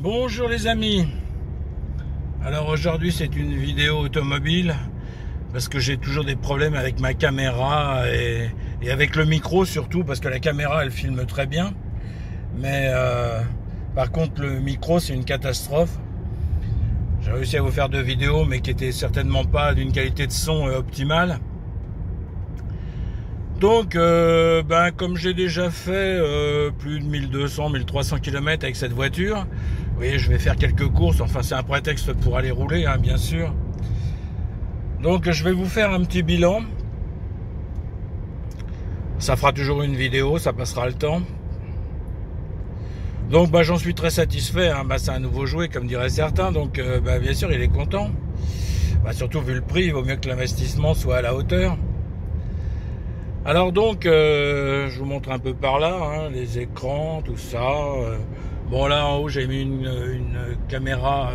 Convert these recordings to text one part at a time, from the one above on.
Bonjour les amis. Alors aujourd'hui c'est une vidéo automobile parce que j'ai toujours des problèmes avec ma caméra et avec le micro surtout, parce que la caméra elle filme très bien, mais par contre le micro c'est une catastrophe. J'ai réussi à vous faire 2 vidéos mais qui étaient certainement pas d'une qualité de son optimale. Donc comme j'ai déjà fait plus de 1200-1300 km avec cette voiture, vous voyez, je vais faire quelques courses, enfin c'est un prétexte pour aller rouler, hein, bien sûr. Donc je vais vous faire un petit bilan. Ça fera toujours une vidéo, ça passera le temps. Donc j'en suis très satisfait, hein. C'est un nouveau jouet comme diraient certains, donc bien sûr il est content. Surtout vu le prix, il vaut mieux que l'investissement soit à la hauteur. Alors donc, je vous montre un peu par là, hein, les écrans, tout ça. Bon là en haut j'ai mis une caméra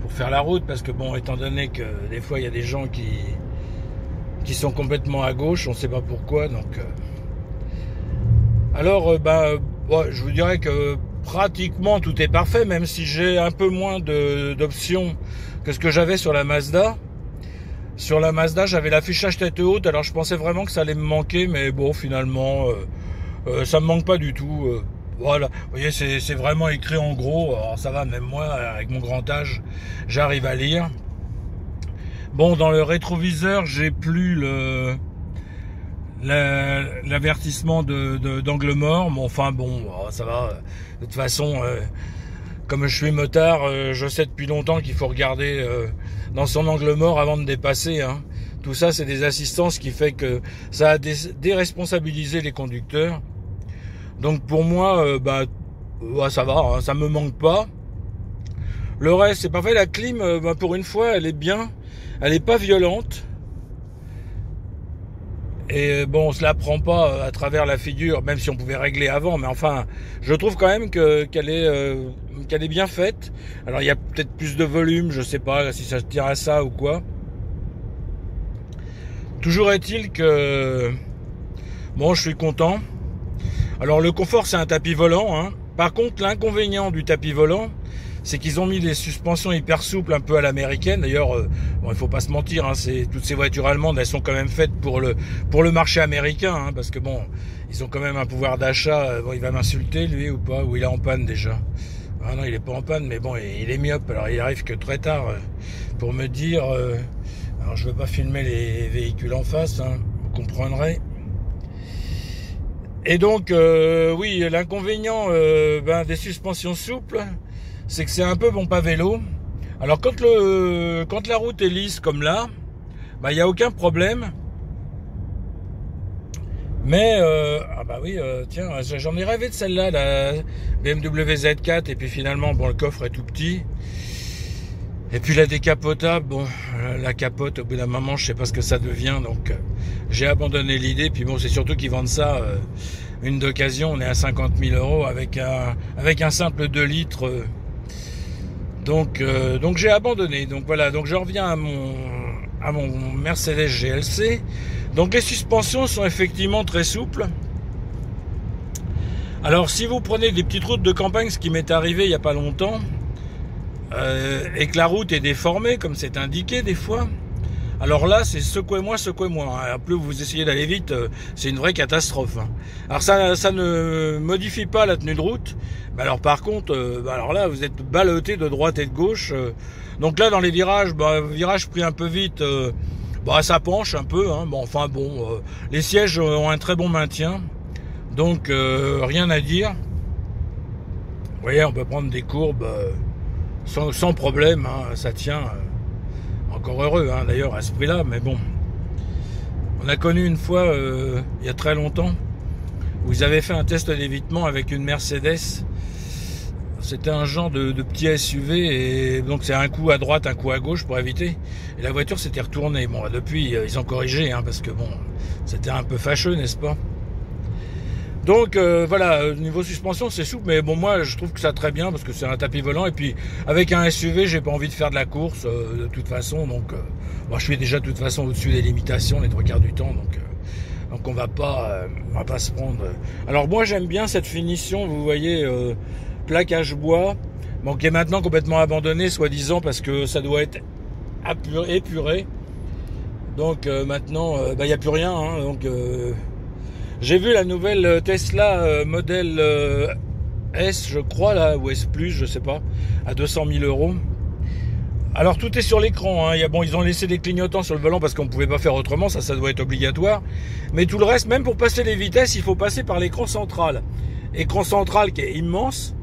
pour faire la route, parce que bon, étant donné que des fois il y a des gens qui sont complètement à gauche, on ne sait pas pourquoi. Donc, alors je vous dirais que pratiquement tout est parfait, même si j'ai un peu moins d'options que ce que j'avais sur la Mazda. Sur la Mazda, j'avais l'affichage tête haute, alors je pensais vraiment que ça allait me manquer, mais bon, finalement, ça me manque pas du tout. Voilà, vous voyez, c'est vraiment écrit en gros, alors ça va, même moi, avec mon grand âge, j'arrive à lire. Bon, dans le rétroviseur, j'ai plus l'avertissement d'angle mort, mais enfin bon, ça va. De toute façon, comme je suis motard, je sais depuis longtemps qu'il faut regarder dans son angle mort avant de dépasser, hein. Tout ça, c'est des assistances qui fait que ça a déresponsabilisé les conducteurs. Donc pour moi, ça va, hein, ça me manque pas. Le reste, c'est parfait. La clim, pour une fois, elle est bien. Elle est pas violente. Et bon, on se la prend pas à travers la figure, même si on pouvait régler avant. Mais enfin, je trouve quand même qu'elle est bien faite. Alors il y a peut-être plus de volume, je sais pas si ça se tient à ça ou quoi. Toujours est-il que bon, je suis content. Alors le confort, c'est un tapis volant, hein. Par contre, l'inconvénient du tapis volant, c'est qu'ils ont mis des suspensions hyper souples, un peu à l'américaine. D'ailleurs, bon, il faut pas se mentir, hein, toutes ces voitures allemandes, elles sont quand même faites pour le marché américain, hein, parce que bon, ils ont quand même un pouvoir d'achat. Bon, il va m'insulter lui ou pas, ou il est en panne déjà. Ah non, il est pas en panne, mais bon, il est myope. Alors il arrive que très tard pour me dire. Alors je veux pas filmer les véhicules en face, hein, vous comprendrez. Et donc, oui, l'inconvénient des suspensions souples, c'est que c'est un peu bon pas vélo. Alors quand la route est lisse comme là, il n'y a aucun problème. Mais tiens, j'en ai rêvé de celle-là, la BMW Z4, et puis finalement, bon, le coffre est tout petit. Et puis la décapotable, bon, la capote, au bout d'un moment, je sais pas ce que ça devient, donc j'ai abandonné l'idée. Puis bon, c'est surtout qu'ils vendent ça, une d'occasion, on est à 50 000 € avec un simple 2 litres. Donc j'ai abandonné. Donc voilà, donc je reviens à mon Mercedes GLC. Donc les suspensions sont effectivement très souples. Alors si vous prenez des petites routes de campagne, ce qui m'est arrivé il n'y a pas longtemps, et que la route est déformée, comme c'est indiqué des fois, alors là c'est secouez-moi. En plus vous essayez d'aller vite, c'est une vraie catastrophe, hein. Alors ça ne modifie pas la tenue de route, mais alors par contre, alors là vous êtes ballotté de droite et de gauche. Donc là dans les virages, virage pris un peu vite, ça penche un peu, hein. Bon, enfin bon, les sièges ont un très bon maintien, donc rien à dire. Vous voyez, on peut prendre des courbes sans problème, hein, ça tient. Encore heureux, hein, d'ailleurs, à ce prix-là, mais bon. On a connu une fois, il y a très longtemps, où ils avaient fait un test d'évitement avec une Mercedes. C'était un genre de petit SUV, et donc c'est un coup à droite, un coup à gauche pour éviter. Et la voiture s'était retournée. Bon, depuis, ils ont corrigé, hein, parce que bon, c'était un peu fâcheux, n'est-ce pas? Donc voilà, niveau suspension c'est souple, mais bon, moi je trouve que ça très bien parce que c'est un tapis volant, et puis avec un SUV j'ai pas envie de faire de la course de toute façon, donc moi je suis déjà de toute façon au-dessus des limitations les 3/4 du temps, donc on va pas se prendre. Alors moi j'aime bien cette finition, vous voyez, plaquage bois, bon, qui est maintenant complètement abandonné, soi-disant, parce que ça doit être épuré. Donc maintenant, il n'y a plus rien. Hein, donc j'ai vu la nouvelle Tesla modèle S, je crois, là, ou S+, je sais pas, à 200 000 €. Alors tout est sur l'écran, hein. Bon, ils ont laissé des clignotants sur le volant parce qu'on ne pouvait pas faire autrement, ça doit être obligatoire. Mais tout le reste, même pour passer les vitesses, il faut passer par l'écran central. Écran central qui est immense,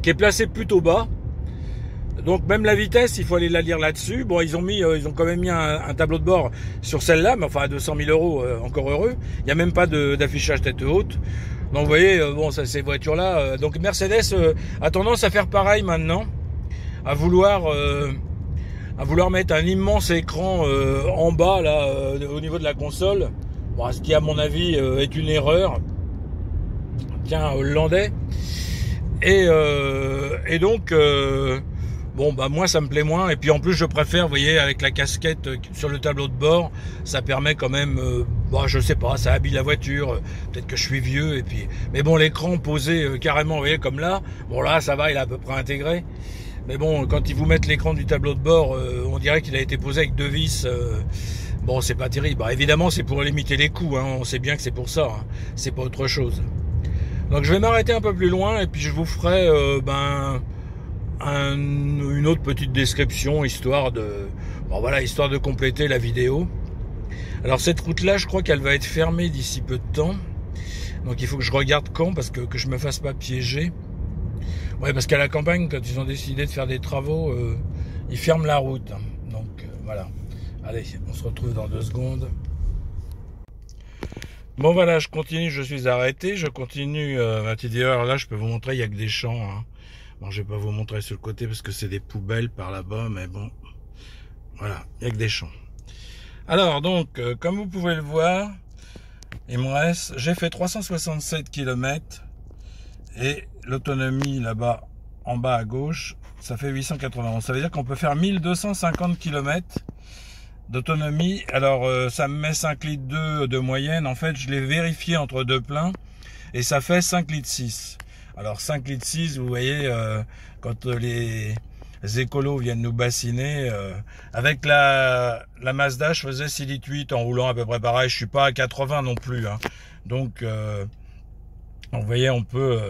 qui est placé plutôt bas. Donc même la vitesse, il faut aller la lire là-dessus. Bon, ils ont quand même mis un tableau de bord sur celle-là, mais enfin à 200 000 €, encore heureux. Il n'y a même pas d'affichage tête haute. Donc vous voyez, bon, ces voitures-là. Donc Mercedes a tendance à faire pareil maintenant, à vouloir mettre un immense écran en bas là, au niveau de la console. Bon, ce qui à mon avis est une erreur. Tiens, hollandais. Et donc bon, bah moi ça me plaît moins, et puis en plus je préfère, vous voyez, avec la casquette sur le tableau de bord, ça permet quand même, bah je sais pas, ça habille la voiture, peut-être que je suis vieux, et puis, mais bon, l'écran posé carrément, vous voyez, comme là, bon là ça va, il est à peu près intégré, mais bon, quand ils vous mettent l'écran du tableau de bord, on dirait qu'il a été posé avec 2 vis, bon, c'est pas terrible. Bah, évidemment c'est pour limiter les coûts, hein, on sait bien que c'est pour ça, hein, c'est pas autre chose. Donc je vais m'arrêter un peu plus loin, et puis je vous ferai, une autre petite description, histoire de compléter la vidéo. Alors cette route là, je crois qu'elle va être fermée d'ici peu de temps, donc il faut que je regarde quand, parce que je me fasse pas piéger. Ouais, parce qu'à la campagne, quand ils ont décidé de faire des travaux, ils ferment la route, donc voilà. Allez, on se retrouve dans 2 secondes. Bon voilà, je continue, je suis arrêté, je continue ma petite vidéo. Alors là, je peux vous montrer, il y a que des champs, hein. Bon, je vais pas vous montrer sur le côté parce que c'est des poubelles par là-bas, mais bon, voilà, il y a que des champs. Alors donc, comme vous pouvez le voir, il me reste, j'ai fait 367 km et l'autonomie là-bas, en bas à gauche, ça fait 891. Ça veut dire qu'on peut faire 1250 km d'autonomie. Alors ça me met 5 litres 2 de moyenne. En fait, je l'ai vérifié entre 2 pleins et ça fait 5 litres 6. Alors 5 litres 6, vous voyez, quand les écolos viennent nous bassiner, avec la Mazda, je faisais 6 litres 8 en roulant à peu près pareil. Je suis pas à 80 non plus, hein. Donc vous voyez, on peut,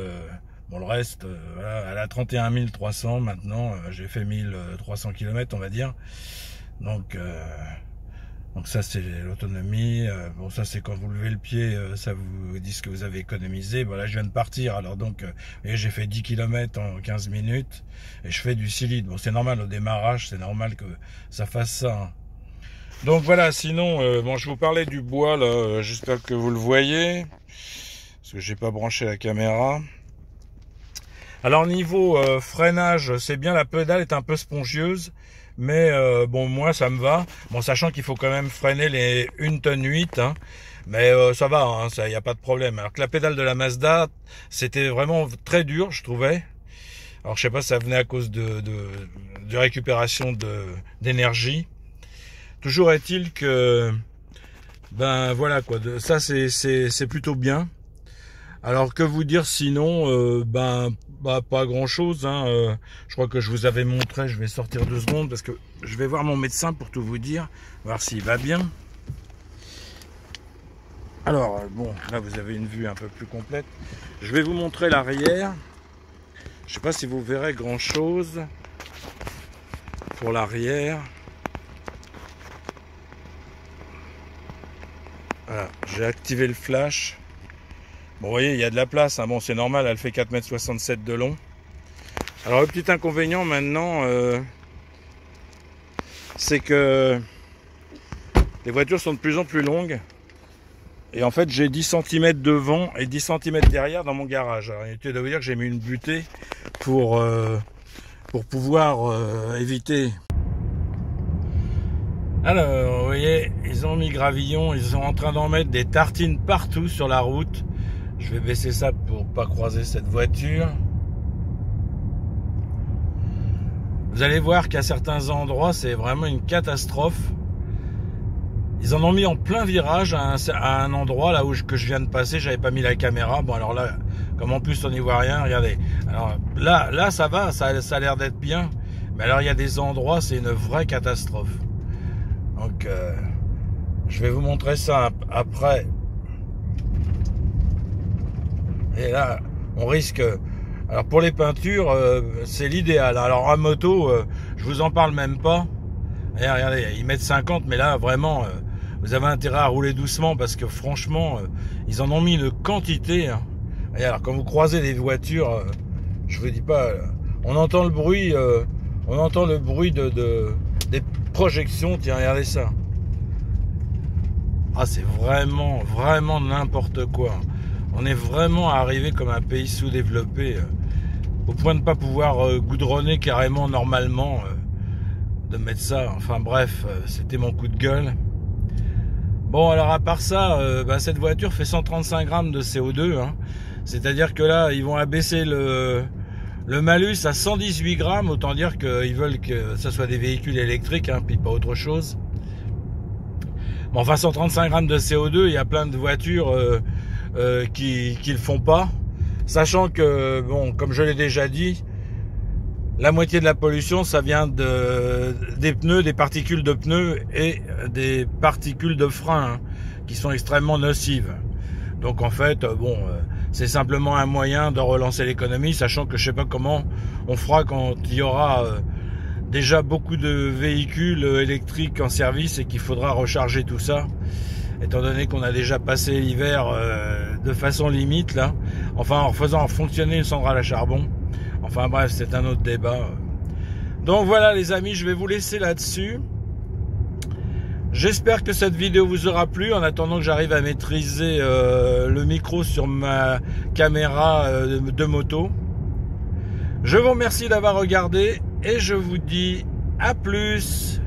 bon, le reste, voilà, elle a 31 300 maintenant, j'ai fait 1300 km on va dire. Donc ça c'est l'autonomie. Bon, ça c'est quand vous levez le pied, ça vous dit ce que vous avez économisé. Voilà, je viens de partir, alors donc j'ai fait 10 km en 15 minutes et je fais du 6 litres. Bon, c'est normal au démarrage, c'est normal que ça fasse ça, hein. Donc voilà, sinon bon, je vous parlais du bois là, j'espère que vous le voyez parce que j'ai pas branché la caméra. Alors niveau freinage, c'est bien, la pédale est un peu spongieuse, mais bon, moi ça me va. Bon, sachant qu'il faut quand même freiner les 1 tonne 8, hein, mais ça va, hein, ça, y a pas de problème. Alors que la pédale de la Mazda, c'était vraiment très dur, je trouvais. Alors je sais pas si ça venait à cause de récupération d'énergie. Toujours est-il que ben voilà quoi, ça c'est plutôt bien. Alors que vous dire sinon, pas grand chose, hein. Je crois que je vous avais montré, je vais sortir 2 secondes parce que je vais voir mon médecin pour tout vous dire, voir s'il va bien. Alors bon, là vous avez une vue un peu plus complète. Je vais vous montrer l'arrière. Je sais pas si vous verrez grand chose pour l'arrière. Voilà, j'ai activé le flash. Bon, vous voyez, il y a de la place, hein. Bon, c'est normal, elle fait 4,67 m de long. Alors, le petit inconvénient maintenant, c'est que les voitures sont de plus en plus longues. Et en fait, j'ai 10 cm devant et 10 cm derrière dans mon garage. Alors, inutile de vous dire que j'ai mis une butée pour pouvoir éviter. Alors, vous voyez, ils ont mis gravillon, ils sont en train d'en mettre des tartines partout sur la route. Je vais baisser ça pour pas croiser cette voiture. Vous allez voir qu'à certains endroits, c'est vraiment une catastrophe. Ils en ont mis en plein virage à un endroit là où que je viens de passer. J'avais pas mis la caméra. Bon, alors là, Comme en plus on n'y voit rien, regardez. Alors là ça va, ça a l'air d'être bien. Mais alors il y a des endroits, c'est une vraie catastrophe. Donc je vais vous montrer ça après. Et là, on risque... Alors pour les peintures, c'est l'idéal. Alors à moto, je vous en parle même pas. Et regardez, ils mettent 50, mais là vraiment, vous avez intérêt à rouler doucement parce que franchement, ils en ont mis une quantité. Hein. Et alors quand vous croisez des voitures, je vous dis pas, on entend le bruit des projections. Tiens, regardez ça. Ah, c'est vraiment n'importe quoi. On est vraiment arrivé comme un pays sous-développé, au point de ne pas pouvoir goudronner carrément normalement, de mettre ça. Enfin bref, c'était mon coup de gueule. Bon, alors à part ça, cette voiture fait 135 grammes de CO2. Hein. C'est-à-dire que là, ils vont abaisser le malus à 118 grammes. Autant dire qu'ils veulent que ça soit des véhicules électriques, hein, puis pas autre chose. Bon, enfin, 135 grammes de CO2, il y a plein de voitures... qui le font pas, sachant que, bon, comme je l'ai déjà dit, la moitié de la pollution, ça vient des pneus, des particules de pneus et des particules de frein, hein, qui sont extrêmement nocives. Donc en fait, bon, c'est simplement un moyen de relancer l'économie, sachant que je sais pas comment on fera quand il y aura déjà beaucoup de véhicules électriques en service et qu'il faudra recharger tout ça. Étant donné qu'on a déjà passé l'hiver de façon limite là, enfin en faisant fonctionner une centrale à charbon. Enfin bref, c'est un autre débat. Donc voilà les amis, je vais vous laisser là-dessus. J'espère que cette vidéo vous aura plu, en attendant que j'arrive à maîtriser le micro sur ma caméra de moto. Je vous remercie d'avoir regardé et je vous dis à plus.